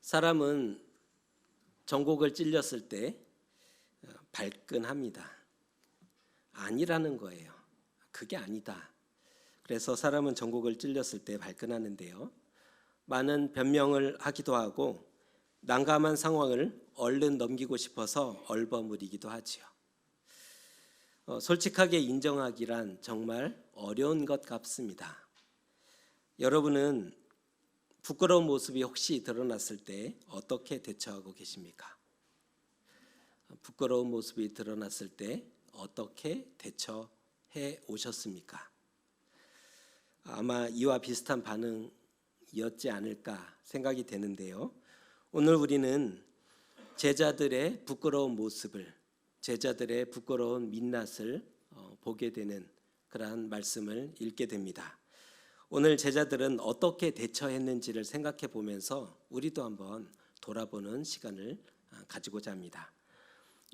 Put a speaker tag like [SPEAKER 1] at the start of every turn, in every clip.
[SPEAKER 1] 사람은 전곡을 찔렸을 때 발끈합니다. 아니라는 거예요. 그게 아니다. 그래서 사람은 전곡을 찔렸을 때 발끈하는데요. 많은 변명을 하기도 하고 난감한 상황을 얼른 넘기고 싶어서 얼버무리기도 하지요. 솔직하게 인정하기란 정말 어려운 것 같습니다. 여러분은 부끄러운 모습이 혹시 드러났을 때 어떻게 대처하고 계십니까? 부끄러운 모습이 드러났을 때 어떻게 대처해 오셨습니까? 아마 이와 비슷한 반응이었지 않을까 생각이 되는데요. 오늘 우리는 제자들의 부끄러운 모습을, 제자들의 부끄러운 민낯을 보게 되는 그러한 말씀을 읽게 됩니다. 오늘 제자들은 어떻게 대처했는지를 생각해 보면서 우리도 한번 돌아보는 시간을 가지고자 합니다.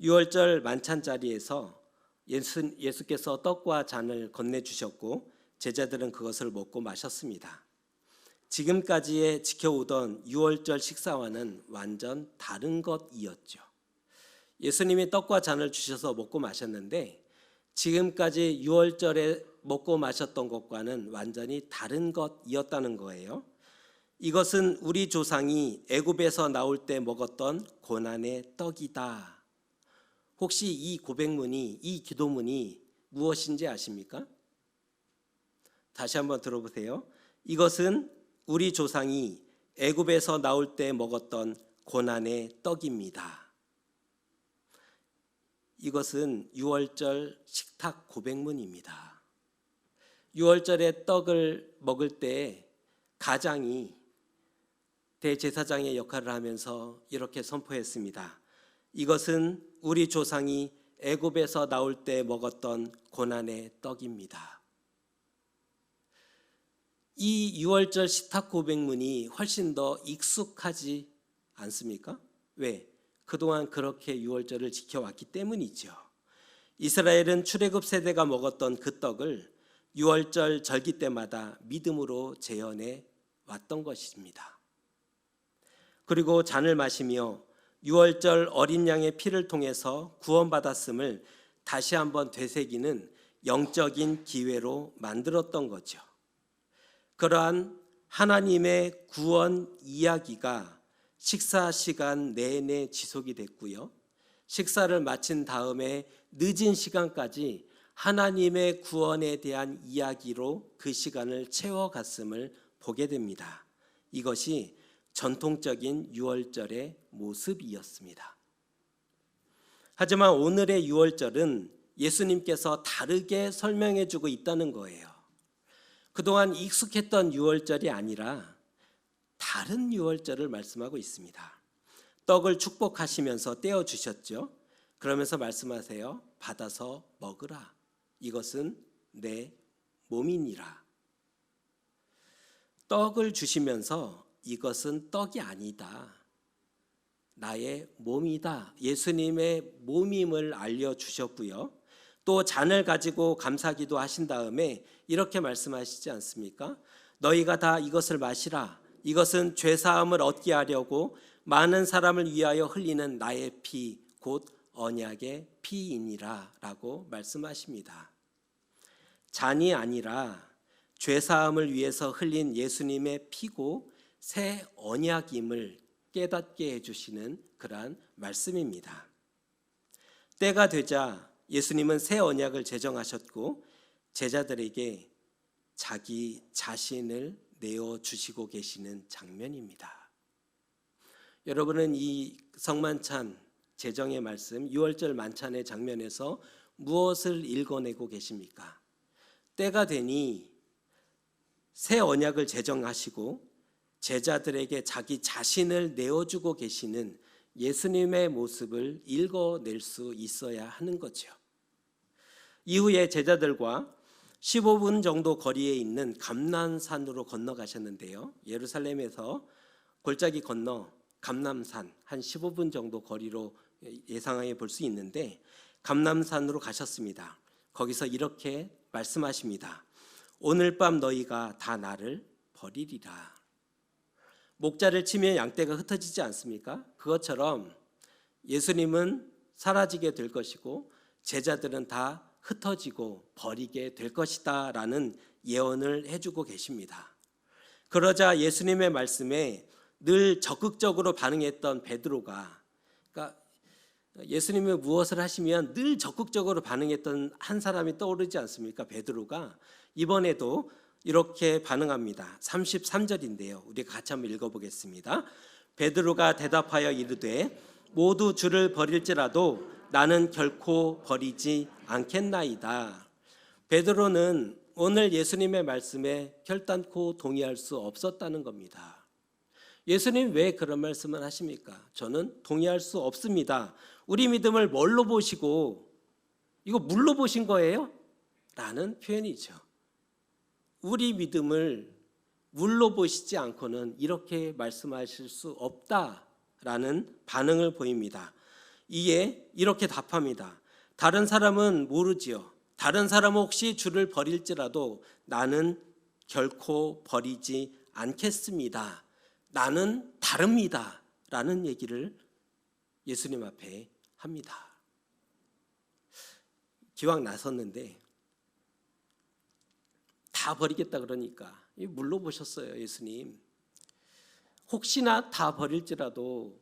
[SPEAKER 1] 6월절 만찬 자리에서 예수께서 떡과 잔을 건네주셨고 제자들은 그것을 먹고 마셨습니다. 지금까지의 지켜오던 6월절 식사와는 완전 다른 것이었죠. 예수님이 떡과 잔을 주셔서 먹고 마셨는데 지금까지 6월절에 먹고 마셨던 것과는 완전히 다른 것이었다는 거예요. 이것은 우리 조상이 애굽에서 나올 때 먹었던 고난의 떡이다. 혹시 이 고백문이, 이 기도문이 무엇인지 아십니까? 다시 한번 들어보세요. 이것은 우리 조상이 애굽에서 나올 때 먹었던 고난의 떡입니다. 이것은 6월절 식탁 고백문입니다. 6월절에 떡을 먹을 때 가장이 대제사장의 역할을 하면서 이렇게 선포했습니다. 이것은 우리 조상이 애굽에서 나올 때 먹었던 고난의 떡입니다. 이 6월절 식탁 고백문이 훨씬 더 익숙하지 않습니까? 왜? 그동안 그렇게 6월절을 지켜왔기 때문이죠. 이스라엘은 출애굽 세대가 먹었던 그 떡을 6월절 절기 때마다 믿음으로 재현해 왔던 것입니다. 그리고 잔을 마시며 6월절 어린 양의 피를 통해서 구원받았음을 다시 한번 되새기는 영적인 기회로 만들었던 거죠. 그러한 하나님의 구원 이야기가 식사 시간 내내 지속이 됐고요. 식사를 마친 다음에 늦은 시간까지 하나님의 구원에 대한 이야기로 그 시간을 채워갔음을 보게 됩니다. 이것이 전통적인 6월절의 모습이었습니다. 하지만 오늘의 6월절은 예수님께서 다르게 설명해 주고 있다는 거예요. 그동안 익숙했던 6월절이 아니라 다른 6월절을 말씀하고 있습니다. 떡을 축복하시면서 떼어주셨죠. 그러면서 말씀하세요. 받아서 먹으라. 이것은 내 몸이니라. 떡을 주시면서 이것은 떡이 아니다. 나의 몸이다. 예수님의 몸임을 알려주셨고요. 또 잔을 가지고 감사기도 하신 다음에 이렇게 말씀하시지 않습니까? 너희가 다 이것을 마시라. 이것은 죄사함을 얻게 하려고 많은 사람을 위하여 흘리는 나의 피, 곧 언약의 피이니라 라고 말씀하십니다. 잔이 아니라 죄사함을 위해서 흘린 예수님의 피고 새 언약임을 깨닫게 해주시는 그러한 말씀입니다. 때가 되자 예수님은 새 언약을 제정하셨고 제자들에게 자기 자신을 내어주시고 계시는 장면입니다. 여러분은 이 성만찬 제정의 말씀 6월절 만찬의 장면에서 무엇을 읽어내고 계십니까? 때가 되니 새 언약을 제정하시고 제자들에게 자기 자신을 내어주고 계시는 예수님의 모습을 읽어낼 수 있어야 하는 거죠. 이후에 제자들과 15분 정도 거리에 있는 감람산으로 건너가셨는데요. 예루살렘에서 골짜기 건너 감람산 한 15분 정도 거리로 예상해 볼 수 있는데 감람산으로 가셨습니다. 거기서 이렇게 말씀하십니다. 오늘 밤 너희가 다 나를 버리리라. 목자를 치면 양떼가 흩어지지 않습니까? 그것처럼 예수님은 사라지게 될 것이고 제자들은 다 흩어지고 버리게 될 것이다 라는 예언을 해주고 계십니다. 그러자 예수님의 말씀에 늘 적극적으로 반응했던 베드로가, 그러니까 예수님이 무엇을 하시면 늘 적극적으로 반응했던 한 사람이 떠오르지 않습니까? 베드로가 이번에도 이렇게 반응합니다. 33절인데요. 우리 같이 한번 읽어보겠습니다. 베드로가 대답하여 이르되 모두 주를 버릴지라도 나는 결코 버리지 않겠나이다. 베드로는 오늘 예수님의 말씀에 결단코 동의할 수 없었다는 겁니다. 예수님 왜 그런 말씀을 하십니까? 저는 동의할 수 없습니다. 우리 믿음을 뭘로 보시고 이거 물로 보신 거예요? 라는 표현이죠. 우리 믿음을 물로 보시지 않고는 이렇게 말씀하실 수 없다라는 반응을 보입니다. 이에 이렇게 답합니다. 다른 사람은 모르지요. 다른 사람은 혹시 주를 버릴지라도 나는 결코 버리지 않겠습니다. 나는 다릅니다. 라는 얘기를 예수님 앞에 합니다. 기왕 나섰는데 다 버리겠다 그러니까 물로 보셨어요. 예수님 혹시나 다 버릴지라도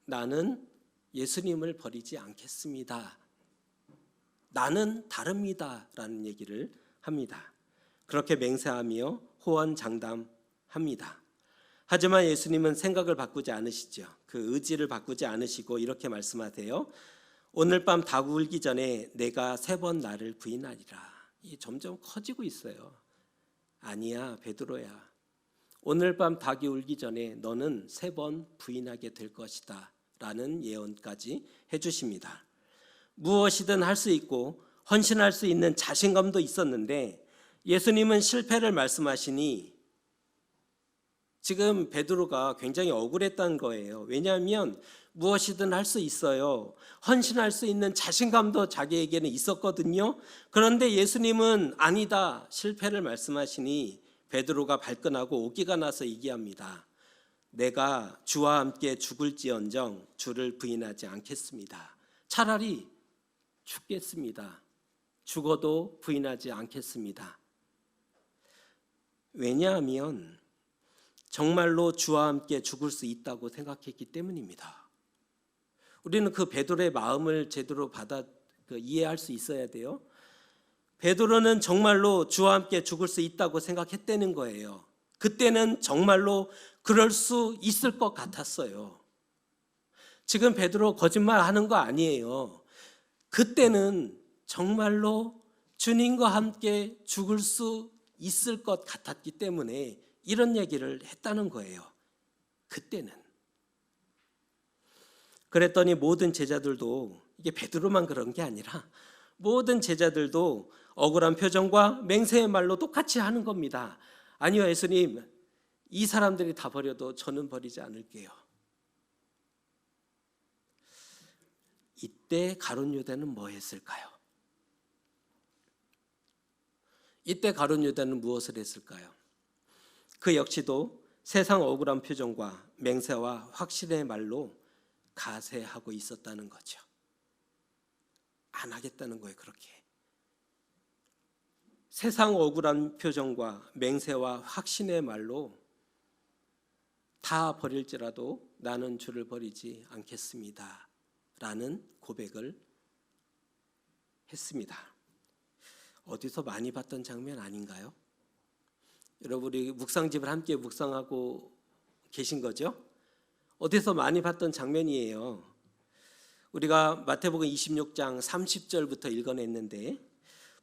[SPEAKER 1] 나는 예수님을 버리지 않겠습니다. 나는 다릅니다 라는 얘기를 합니다. 그렇게 맹세하며 호언장담합니다. 하지만 예수님은 생각을 바꾸지 않으시죠. 그 의지를 바꾸지 않으시고 이렇게 말씀하세요. 오늘 밤 닭 울기 전에 내가 3번 나를 부인하리라. 이게 점점 커지고 있어요. 아니야 베드로야. 오늘 밤 닭이 울기 전에 너는 3번 부인하게 될 것이다 라는 예언까지 해주십니다. 무엇이든 할 수 있고 헌신할 수 있는 자신감도 있었는데 예수님은 실패를 말씀하시니 지금 베드로가 굉장히 억울했다는 거예요. 왜냐하면 무엇이든 할 수 있어요. 헌신할 수 있는 자신감도 자기에게는 있었거든요. 그런데 예수님은 아니다 실패를 말씀하시니 베드로가 발끈하고 오기가 나서 얘기합니다. 내가 주와 함께 죽을지언정 주를 부인하지 않겠습니다. 차라리 죽겠습니다. 죽어도 부인하지 않겠습니다. 왜냐하면 정말로 주와 함께 죽을 수 있다고 생각했기 때문입니다. 우리는 그 베드로의 마음을 제대로 이해할 수 있어야 돼요. 베드로는 정말로 주와 함께 죽을 수 있다고 생각했다는 거예요. 그때는 정말로 그럴 수 있을 것 같았어요. 지금 베드로 거짓말하는 거 아니에요. 그때는 정말로 주님과 함께 죽을 수 있을 것 같았기 때문에 이런 얘기를 했다는 거예요. 그때는. 그랬더니 모든 제자들도 이게 베드로만 그런 게 아니라 모든 제자들도 억울한 표정과 맹세의 말로 똑같이 하는 겁니다. 아니요 예수님 이 사람들이 다 버려도 저는 버리지 않을게요. 이때 가룟 유다는 뭐 했을까요? 이때 가룟 유다는 무엇을 했을까요? 그 역시도 세상 억울한 표정과 맹세와 확신의 말로 가세하고 있었다는 거죠. 안 하겠다는 거예요. 그렇게 세상 억울한 표정과 맹세와 확신의 말로 다 버릴지라도 나는 주를 버리지 않겠습니다 라는 고백을 했습니다. 어디서 많이 봤던 장면 아닌가요? 여러분 우리 묵상집을 함께 묵상하고 계신 거죠? 어디서 많이 봤던 장면이에요. 우리가 마태복음 26장 30절부터 읽어냈는데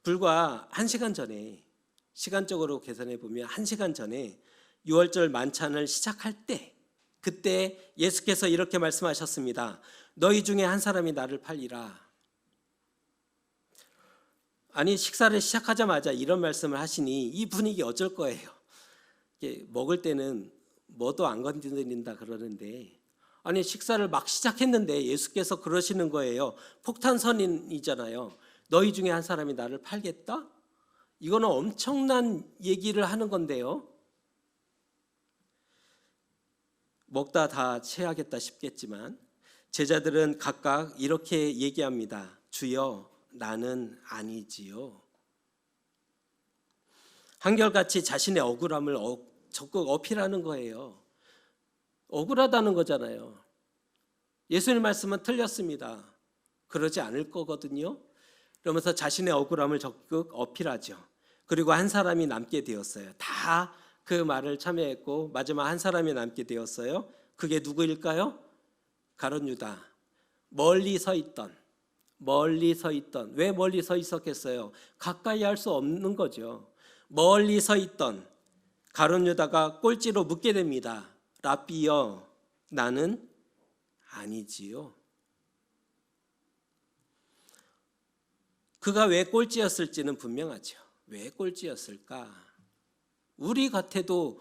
[SPEAKER 1] 불과 1시간 전에 시간적으로 계산해 보면 1시간 전에 6월절 만찬을 시작할 때 그때 예수께서 이렇게 말씀하셨습니다. 너희 중에 한 사람이 나를 팔리라. 아니 식사를 시작하자마자 이런 말씀을 하시니 이 분위기 어쩔 거예요. 먹을 때는 뭐도 안 건드린다 그러는데 아니 식사를 막 시작했는데 예수께서 그러시는 거예요. 폭탄선인이잖아요. 너희 중에 한 사람이 나를 팔겠다? 이거는 엄청난 얘기를 하는 건데요. 먹다 다 체하겠다 싶겠지만 제자들은 각각 이렇게 얘기합니다. 주여, 나는 아니지요. 한결같이 자신의 억울함을 적극 어필하는 거예요. 억울하다는 거잖아요. 예수님 말씀은 틀렸습니다. 그러지 않을 거거든요. 그러면서 자신의 억울함을 적극 어필하죠. 그리고 한 사람이 남게 되었어요. 다 그 말을 참여했고 마지막 한 사람이 남게 되었어요. 그게 누구일까요? 가룟 유다. 멀리 서 있던. 왜 멀리 서 있었겠어요? 가까이 할 수 없는 거죠. 멀리 서 있던 가룟 유다가 꼴찌로 묻게 됩니다. 라삐여, 나는 아니지요. 그가 왜 꼴찌였을지는 분명하죠. 왜 꼴찌였을까? 우리 같아도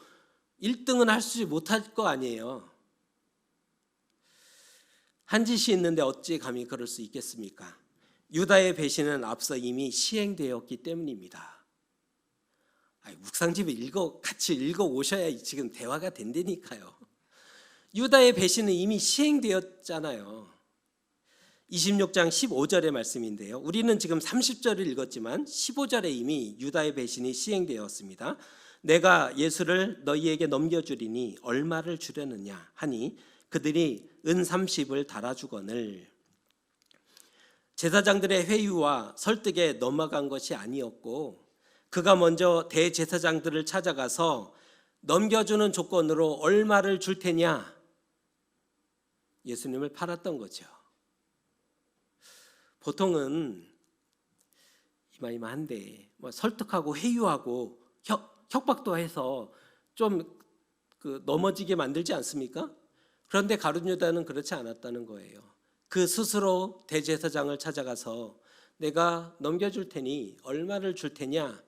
[SPEAKER 1] 1등은 할 수 못할 거 아니에요. 한 짓이 있는데 어찌 감히 그럴 수 있겠습니까? 유다의 배신은 앞서 이미 시행되었기 때문입니다. 묵상집을 같이 읽어 오셔야 지금 대화가 된다니까요. 유다의 배신은 이미 시행되었잖아요. 26장 15절의 말씀인데요. 우리는 지금 30절을 읽었지만 15절에 이미 유다의 배신이 시행되었습니다. 내가 예수를 너희에게 넘겨주리니 얼마를 주려느냐 하니 그들이 은 30을 달아주거늘. 제사장들의 회유와 설득에 넘어간 것이 아니었고 그가 먼저 대제사장들을 찾아가서 넘겨주는 조건으로 얼마를 줄 테냐 예수님을 팔았던 거죠. 보통은 이마이마한데 설득하고 회유하고 협박도 해서 좀 넘어지게 만들지 않습니까? 그런데 가룟 유다는 그렇지 않았다는 거예요. 그 스스로 대제사장을 찾아가서 내가 넘겨줄 테니 얼마를 줄 테냐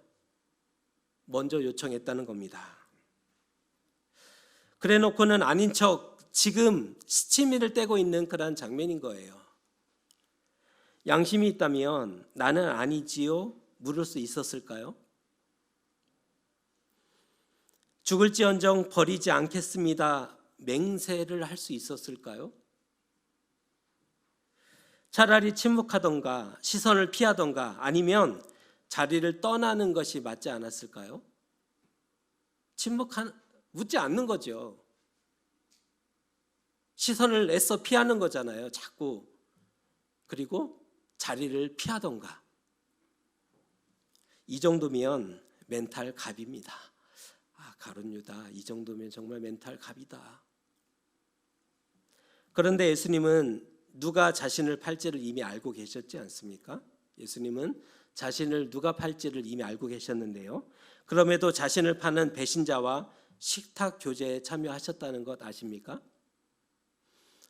[SPEAKER 1] 먼저 요청했다는 겁니다. 그래 놓고는 아닌 척 지금 시치미를 떼고 있는 그런 장면인 거예요. 양심이 있다면 나는 아니지요? 물을 수 있었을까요? 죽을지언정 버리지 않겠습니다. 맹세를 할 수 있었을까요? 차라리 침묵하던가 시선을 피하던가 아니면 자리를 떠나는 것이 맞지 않았을까요? 묻지 않는 거죠. 시선을 애써 피하는 거잖아요. 자꾸. 그리고 자리를 피하던가. 이 정도면 멘탈 갑입니다. 가룟 유다 이 정도면 정말 멘탈 갑이다. 그런데 예수님은 누가 자신을 팔지를 이미 알고 계셨지 않습니까? 예수님은 자신을 누가 팔지를 이미 알고 계셨는데요. 그럼에도 자신을 파는 배신자와 식탁 교제에 참여하셨다는 것 아십니까?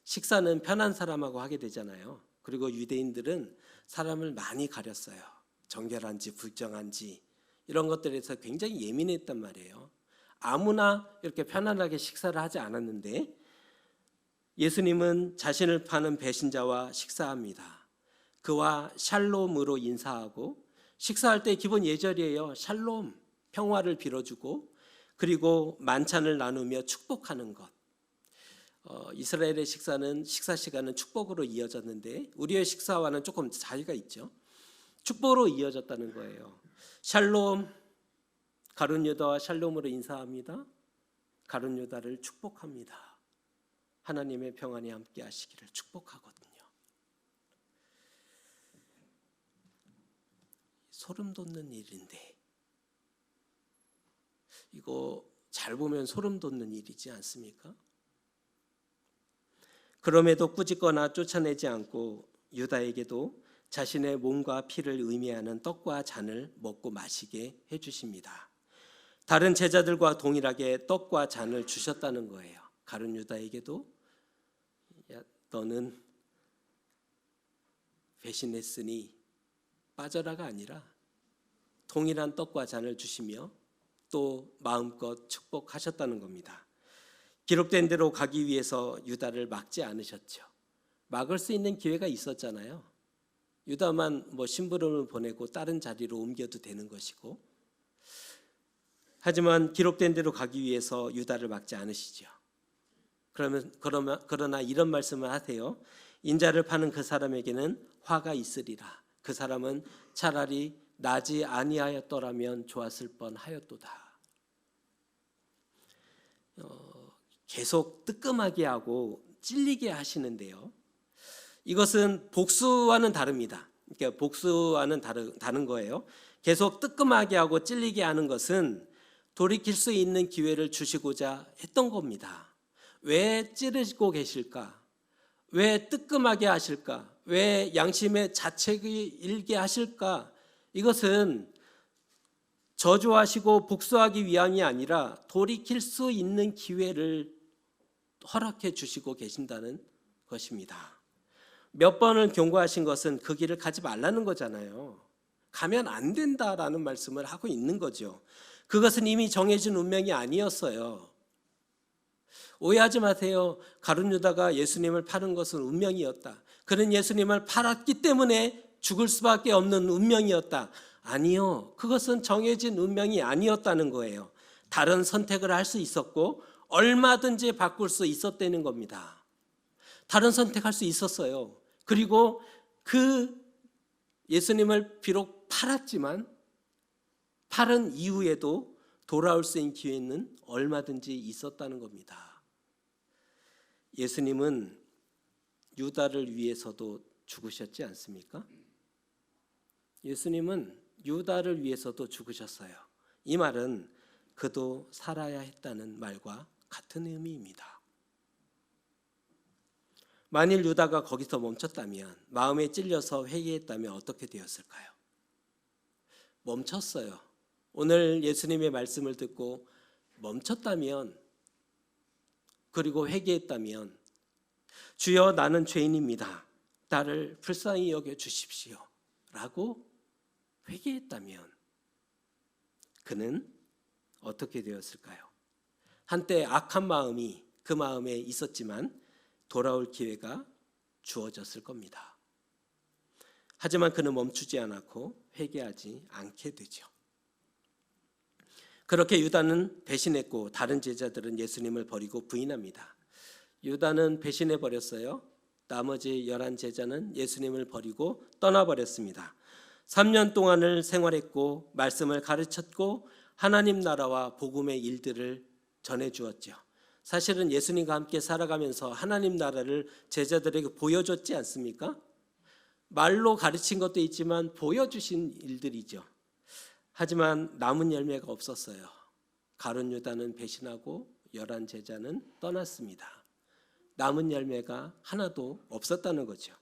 [SPEAKER 1] 식사는 편한 사람하고 하게 되잖아요. 그리고 유대인들은 사람을 많이 가렸어요. 정결한지 불정한지 이런 것들에서 굉장히 예민했단 말이에요. 아무나 이렇게 편안하게 식사를 하지 않았는데 예수님은 자신을 파는 배신자와 식사합니다. 그와 샬롬으로 인사하고 식사할 때 기본 예절이에요. 샬롬, 평화를 빌어주고 그리고 만찬을 나누며 축복하는 것. 이스라엘의 식사 시간은 축복으로 이어졌는데 우리의 식사와는 조금 차이가 있죠. 축복으로 이어졌다는 거예요. 샬롬, 가룟 유다와 샬롬으로 인사합니다. 가룟 유다를 축복합니다. 하나님의 평안이 함께 하시기를 축복하거든요. 소름 돋는 일인데 이거 잘 보면 소름 돋는 일이지 않습니까? 그럼에도 꾸짖거나 쫓아내지 않고 유다에게도 자신의 몸과 피를 의미하는 떡과 잔을 먹고 마시게 해주십니다. 다른 제자들과 동일하게 떡과 잔을 주셨다는 거예요. 가룟 유다에게도 너는 배신했으니 빠져라가 아니라 동일한 떡과 잔을 주시며 또 마음껏 축복하셨다는 겁니다. 기록된 대로 가기 위해서 유다를 막지 않으셨죠. 막을 수 있는 기회가 있었잖아요. 유다만 심부름을 보내고 다른 자리로 옮겨도 되는 것이고 하지만 기록된 대로 가기 위해서 유다를 막지 않으시죠. 그러나 이런 말씀을 하세요. 인자를 파는 그 사람에게는 화가 있으리라. 그 사람은 차라리 나지 아니하였더라면 좋았을 뻔하였도다. 계속 뜨끔하게 하고 찔리게 하시는데요. 이것은 복수와는 다릅니다. 그러니까 복수와는 다른 거예요. 계속 뜨끔하게 하고 찔리게 하는 것은 돌이킬 수 있는 기회를 주시고자 했던 겁니다. 왜 찌르고 계실까? 왜 뜨끔하게 하실까? 왜 양심의 자책이 일게 하실까? 이것은 저주하시고 복수하기 위함이 아니라 돌이킬 수 있는 기회를 허락해 주시고 계신다는 것입니다. 몇 번을 경고하신 것은 그 길을 가지 말라는 거잖아요. 가면 안 된다라는 말씀을 하고 있는 거죠. 그것은 이미 정해진 운명이 아니었어요. 오해하지 마세요. 가룟 유다가 예수님을 파는 것은 운명이었다. 그는 예수님을 팔았기 때문에 죽을 수밖에 없는 운명이었다. 아니요. 그것은 정해진 운명이 아니었다는 거예요. 다른 선택을 할 수 있었고 얼마든지 바꿀 수 있었다는 겁니다. 다른 선택할 수 있었어요. 그리고 그 예수님을 비록 팔았지만 팔은 이후에도 돌아올 수 있는 기회는 얼마든지 있었다는 겁니다. 예수님은 유다를 위해서도 죽으셨지 않습니까? 예수님은 유다를 위해서도 죽으셨어요. 이 말은 그도 살아야 했다는 말과 같은 의미입니다. 만일 유다가 거기서 멈췄다면, 마음에 찔려서 회개했다면 어떻게 되었을까요? 멈췄어요. 오늘 예수님의 말씀을 듣고 멈췄다면, 그리고 회개했다면, 주여 나는 죄인입니다. 나를 불쌍히 여겨 주십시오. 라고 회개했다면 그는 어떻게 되었을까요? 한때 악한 마음이 그 마음에 있었지만 돌아올 기회가 주어졌을 겁니다. 하지만 그는 멈추지 않았고 회개하지 않게 되죠. 그렇게 유다는 배신했고 다른 제자들은 예수님을 버리고 부인합니다. 유다는 배신해 버렸어요. 나머지 11제자는 예수님을 버리고 떠나버렸습니다. 3년 동안을 생활했고 말씀을 가르쳤고 하나님 나라와 복음의 일들을 전해주었죠. 사실은 예수님과 함께 살아가면서 하나님 나라를 제자들에게 보여줬지 않습니까? 말로 가르친 것도 있지만 보여주신 일들이죠. 하지만 남은 열매가 없었어요. 가룟 유다는 배신하고 11제자는 떠났습니다. 남은 열매가 하나도 없었다는 거죠.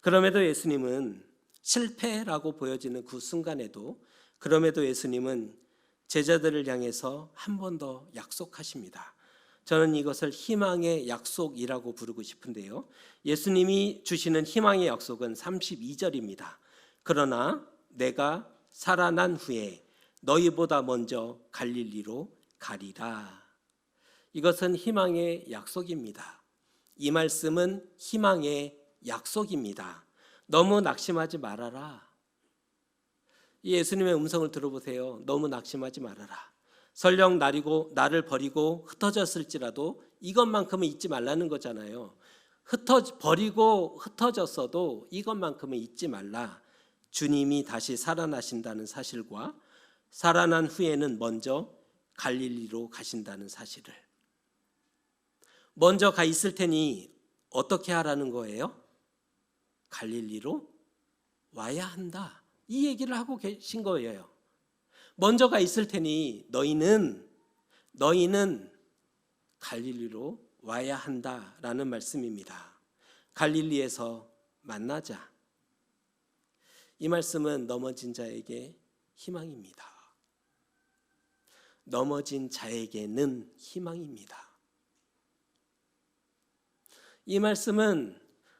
[SPEAKER 1] 그럼에도 예수님은 실패라고 보여지는 그 순간에도 그럼에도 예수님은 제자들을 향해서 한 번 더 약속하십니다. 저는 이것을 희망의 약속이라고 부르고 싶은데요. 예수님이 주시는 희망의 약속은 32절입니다. 그러나 내가 살아난 후에 너희보다 먼저 갈릴리로 가리라. 이것은 희망의 약속입니다. 이 말씀은 희망의 약속입니다. 너무 낙심하지 말아라. 예수님의 음성을 들어보세요. 너무 낙심하지 말아라. 설령 나를 버리고 흩어졌을지라도 이것만큼은 잊지 말라는 거잖아요. 버리고 흩어졌어도 이것만큼은 잊지 말라. 주님이 다시 살아나신다는 사실과 살아난 후에는 먼저 갈릴리로 가신다는 사실을. 먼저 가 있을 테니 어떻게 하라는 거예요? 갈릴리로 와야 한다. 이 얘기를 하고 계신 거예요. 먼저 가 있을 테니 너희는 갈릴리로 와야 한다라는 말씀입니다. 갈릴리에서 만나자. 이 말씀은 넘어진 자에게 희망입니다. 넘어진 자에게는 희망입니다. 이 말씀은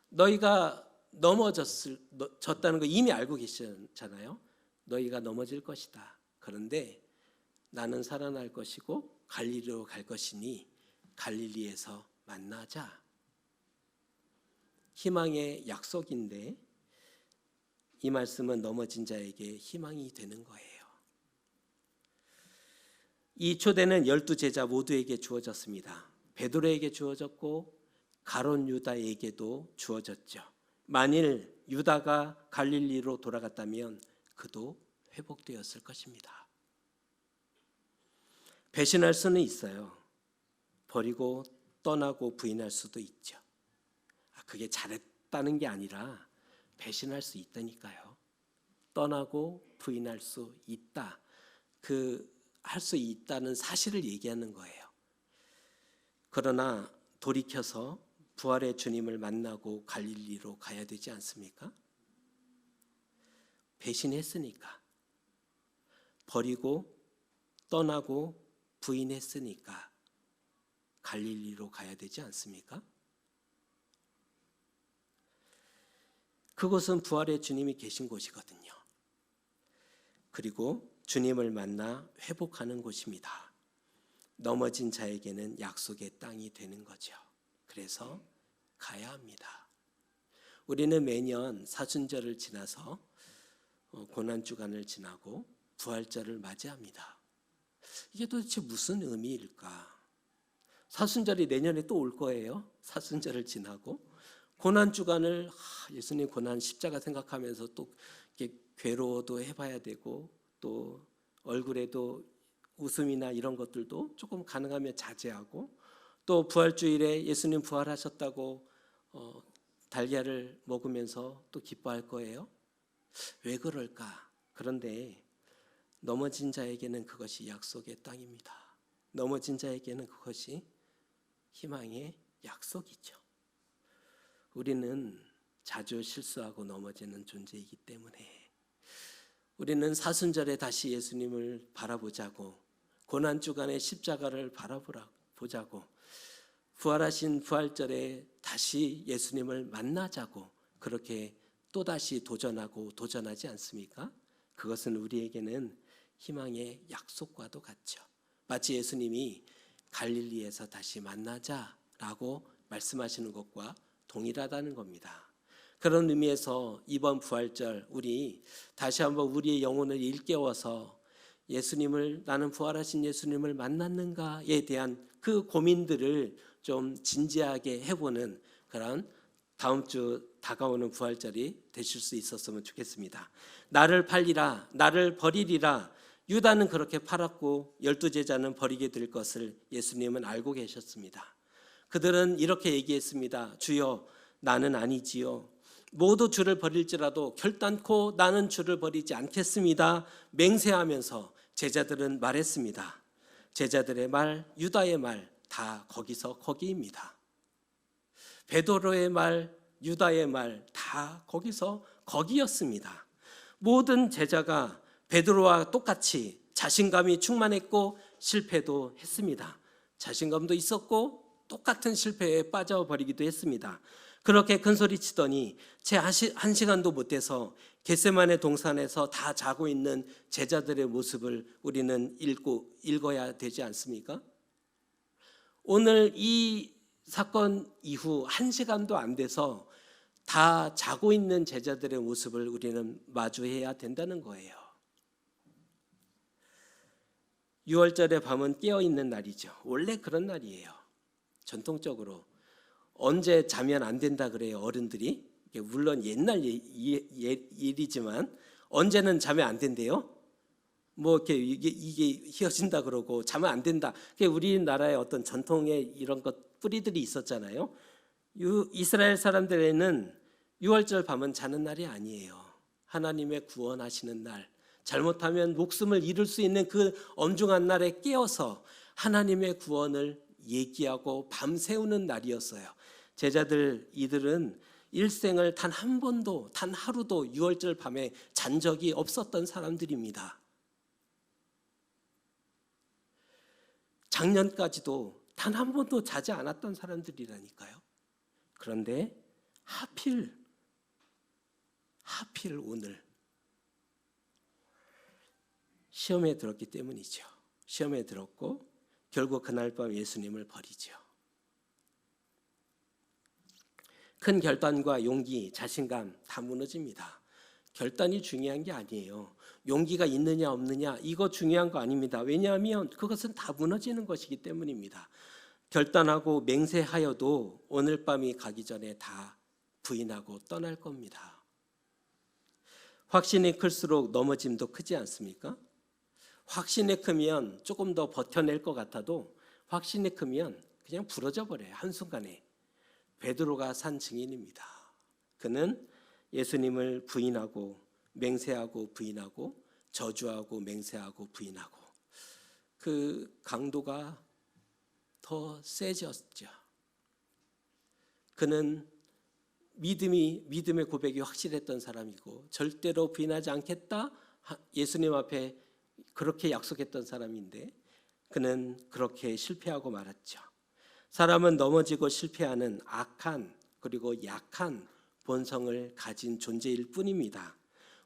[SPEAKER 1] 너희가 넘어졌다는 거 이미 알고 계시잖아요. 너희가 넘어질 것이다. 그런데 나는 살아날 것이고 갈릴리로 갈 것이니 갈릴리에서 만나자. 희망의 약속인데 이 말씀은 넘어진 자에게 희망이 되는 거예요. 이 초대는 12제자 모두에게 주어졌습니다. 베드로에게 주어졌고 가룟 유다에게도 주어졌죠. 만일 유다가 갈릴리로 돌아갔다면 그도 회복되었을 것입니다. 배신할 수는 있어요. 버리고 떠나고 부인할 수도 있죠. 그게 잘했다는 게 아니라 배신할 수 있다니까요. 떠나고 부인할 수 있다. 할 수 있다는 사실을 얘기하는 거예요. 그러나 돌이켜서 부활의 주님을 만나고 갈릴리로 가야 되지 않습니까? 배신했으니까, 버리고 떠나고 부인했으니까 갈릴리로 가야 되지 않습니까? 그곳은 부활의 주님이 계신 곳이거든요. 그리고 주님을 만나 회복하는 곳입니다. 넘어진 자에게는 약속의 땅이 되는 거죠. 그래서 가야 합니다. 우리는 매년 사순절을 지나서 고난주간을 지나고 부활절을 맞이합니다. 이게 도대체 무슨 의미일까? 사순절이 내년에 또 올 거예요. 사순절을 지나고 고난주간을 예수님 고난 십자가 생각하면서 또 이렇게 괴로워도 해봐야 되고 또 얼굴에도 웃음이나 이런 것들도 조금 가능하면 자제하고 또 부활주일에 예수님 부활하셨다고 달걀을 먹으면서 또 기뻐할 거예요. 왜 그럴까? 그런데 넘어진 자에게는 그것이 약속의 땅입니다. 넘어진 자에게는 그것이 희망의 약속이죠. 우리는 자주 실수하고 넘어지는 존재이기 때문에 우리는 사순절에 다시 예수님을 바라보자고, 고난주간의 십자가를 바라보자고, 부활하신 부활절에 다시 예수님을 만나자고 그렇게 또다시 도전하지 않습니까? 그것은 우리에게는 희망의 약속과도 같죠. 마치 예수님이 갈릴리에서 다시 만나자라고 말씀하시는 것과 동일하다는 겁니다. 그런 의미에서 이번 부활절 우리 다시 한번 우리의 영혼을 일깨워서 나는 부활하신 예수님을 만났는가에 대한 그 고민들을 좀 진지하게 해보는 그런 다음 주 다가오는 부활절이 되실 수 있었으면 좋겠습니다. 나를 팔리라, 나를 버리리라. 유다는 그렇게 팔았고 12제자는 버리게 될 것을 예수님은 알고 계셨습니다. 그들은 이렇게 얘기했습니다. 주여, 나는 아니지요. 모두 주를 버릴지라도 결단코 나는 주를 버리지 않겠습니다. 맹세하면서 제자들은 말했습니다. 제자들의 말, 유다의 말 다 거기서 거기입니다. 베드로의 말, 유다의 말 다 거기서 거기였습니다. 모든 제자가 베드로와 똑같이 자신감이 충만했고 실패도 했습니다. 자신감도 있었고 똑같은 실패에 빠져버리기도 했습니다. 그렇게 큰소리치더니 채 한 시간도 못 돼서 겟세마네 동산에서 다 자고 있는 제자들의 모습을 우리는 읽어야 되지 않습니까? 오늘 이 사건 이후 한 시간도 안 돼서 다 자고 있는 제자들의 모습을 우리는 마주해야 된다는 거예요. 6월절의 밤은 깨어있는 날이죠. 원래 그런 날이에요. 전통적으로 언제 자면 안 된다 그래요, 어른들이. 물론 옛날 일이지만 언제는 자면 안 된대요. 뭐 이렇게 이게 휘어진다 그러고 자면 안 된다. 그게 우리나라의 어떤 전통의 이런 것 뿌리들이 있었잖아요. 이스라엘 사람들에는 6월절 밤은 자는 날이 아니에요. 하나님의 구원하시는 날, 잘못하면 목숨을 잃을 수 있는 그 엄중한 날에 깨어서 하나님의 구원을 얘기하고 밤새우는 날이었어요. 이들은 일생을 단 한 번도, 단 하루도 6월절 밤에 잔 적이 없었던 사람들입니다. 작년까지도 단 한 번도 자지 않았던 사람들이라니까요. 그런데 하필 오늘 시험에 들었기 때문이죠. 시험에 들었고 결국 그날 밤 예수님을 버리죠. 큰 결단과 용기, 자신감 다 무너집니다. 결단이 중요한 게 아니에요. 용기가 있느냐 없느냐 이거 중요한 거 아닙니다. 왜냐하면 그것은 다 무너지는 것이기 때문입니다. 결단하고 맹세하여도 오늘 밤이 가기 전에 다 부인하고 떠날 겁니다. 확신이 클수록 넘어짐도 크지 않습니까? 확신이 크면 조금 더 버텨낼 것 같아도 확신이 크면 그냥 부러져 버려요. 한순간에. 베드로가 산 증인입니다. 그는 예수님을 부인하고 맹세하고 부인하고 저주하고 맹세하고 부인하고 그 강도가 더 세졌죠. 그는 믿음의 고백이 확실했던 사람이고 절대로 부인하지 않겠다 예수님 앞에 그렇게 약속했던 사람인데 그는 그렇게 실패하고 말았죠. 사람은 넘어지고 실패하는 악한 그리고 약한 본성을 가진 존재일 뿐입니다.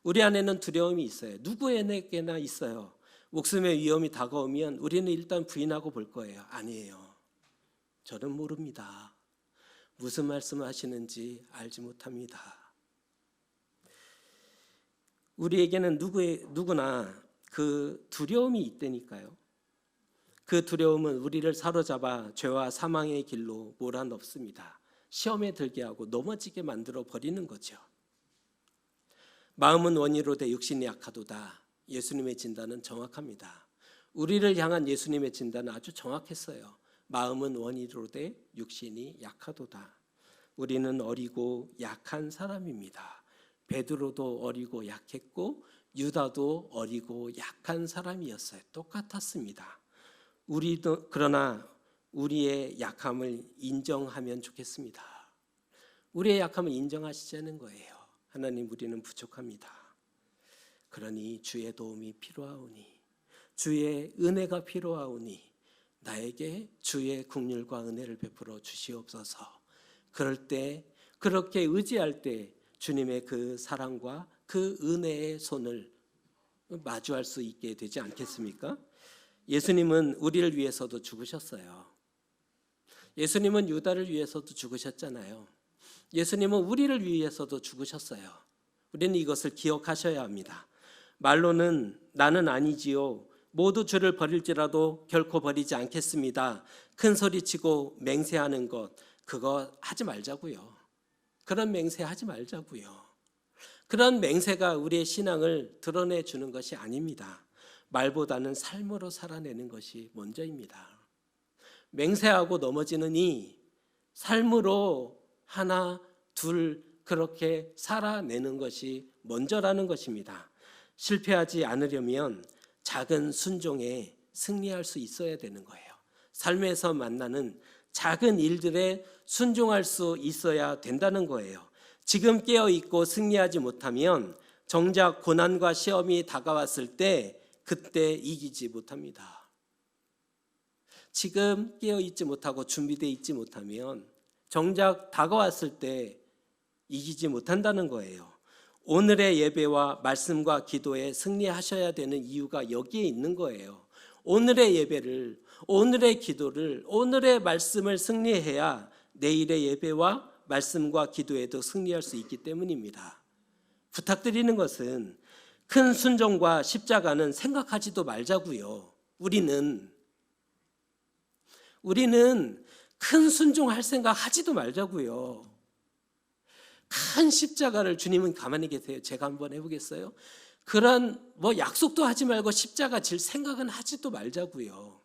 [SPEAKER 1] 우리 안에는 두려움이 있어요. 누구에게나 있어요. 목숨의 위험이 다가오면 우리는 일단 부인하고 볼 거예요. 아니에요. 저는 모릅니다. 무슨 말씀을 하시는지 알지 못합니다. 우리에게는 누구나 그 두려움이 있다니까요. 그 두려움은 우리를 사로잡아 죄와 사망의 길로 몰아넣습니다. 시험에 들게 하고 넘어지게 만들어 버리는 거죠. 마음은 원이로되 육신이 약하도다. 예수님의 진단은 정확합니다. 우리를 향한 예수님의 진단은 아주 정확했어요. 마음은 원이로되 육신이 약하도다. 우리는 어리고 약한 사람입니다. 베드로도 어리고 약했고 유다도 어리고 약한 사람이었어요. 똑같았습니다. 우리도 그러나 우리의 약함을 인정하면 좋겠습니다. 우리의 약함을 인정하시자는 거예요. 하나님, 우리는 부족합니다. 그러니 주의 도움이 필요하오니 주의 은혜가 필요하오니 나에게 주의 긍휼과 은혜를 베풀어 주시옵소서. 그럴 때 그렇게 의지할 때 주님의 그 사랑과 그 은혜의 손을 마주할 수 있게 되지 않겠습니까? 예수님은 우리를 위해서도 죽으셨어요. 예수님은 유다를 위해서도 죽으셨잖아요. 예수님은 우리를 위해서도 죽으셨어요. 우리는 이것을 기억하셔야 합니다. 말로는 나는 아니지요. 모두 주를 버릴지라도 결코 버리지 않겠습니다. 큰 소리치고 맹세하는 것, 그거 하지 말자고요. 그런 맹세하지 말자고요. 그런 맹세가 우리의 신앙을 드러내주는 것이 아닙니다. 말보다는 삶으로 살아내는 것이 먼저입니다. 맹세하고 넘어지느니 삶으로 하나, 둘 그렇게 살아내는 것이 먼저라는 것입니다. 실패하지 않으려면 작은 순종에 승리할 수 있어야 되는 거예요. 삶에서 만나는 작은 일들에 순종할 수 있어야 된다는 거예요. 지금 깨어있고 승리하지 못하면 정작 고난과 시험이 다가왔을 때 그때 이기지 못합니다. 지금 깨어있지 못하고 준비되어 있지 못하면 정작 다가왔을 때 이기지 못한다는 거예요. 오늘의 예배와 말씀과 기도에 승리하셔야 되는 이유가 여기에 있는 거예요. 오늘의 예배를, 오늘의 기도를, 오늘의 말씀을 승리해야 내일의 예배와 말씀과 기도에도 승리할 수 있기 때문입니다. 부탁드리는 것은 큰 순종과 십자가는 생각하지도 말자고요. 우리는 큰 순종할 생각 하지도 말자고요. 큰 십자가를 주님은 가만히 계세요. 제가 한번 해보겠어요? 그런 약속도 하지 말고 십자가 질 생각은 하지도 말자고요.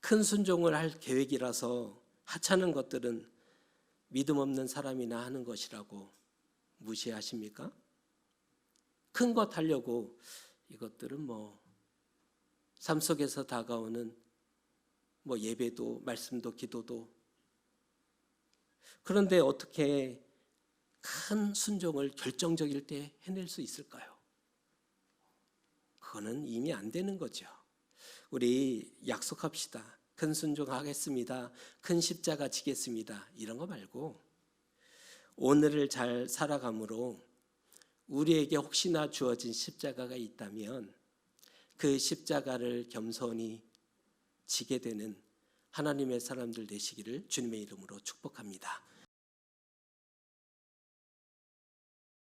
[SPEAKER 1] 큰 순종을 할 계획이라서 하찮은 것들은 믿음 없는 사람이나 하는 것이라고 무시하십니까? 큰 것 하려고 이것들은 삶 속에서 다가오는 예배도 말씀도 기도도, 그런데 어떻게 큰 순종을 결정적일 때 해낼 수 있을까요? 그거는 이미 안 되는 거죠. 우리 약속합시다. 큰 순종하겠습니다. 큰 십자가 지겠습니다. 이런 거 말고 오늘을 잘 살아감으로 우리에게 혹시나 주어진 십자가가 있다면 그 십자가를 겸손히 지게 되는 하나님의 사람들 되시기를 주님의 이름으로 축복합니다.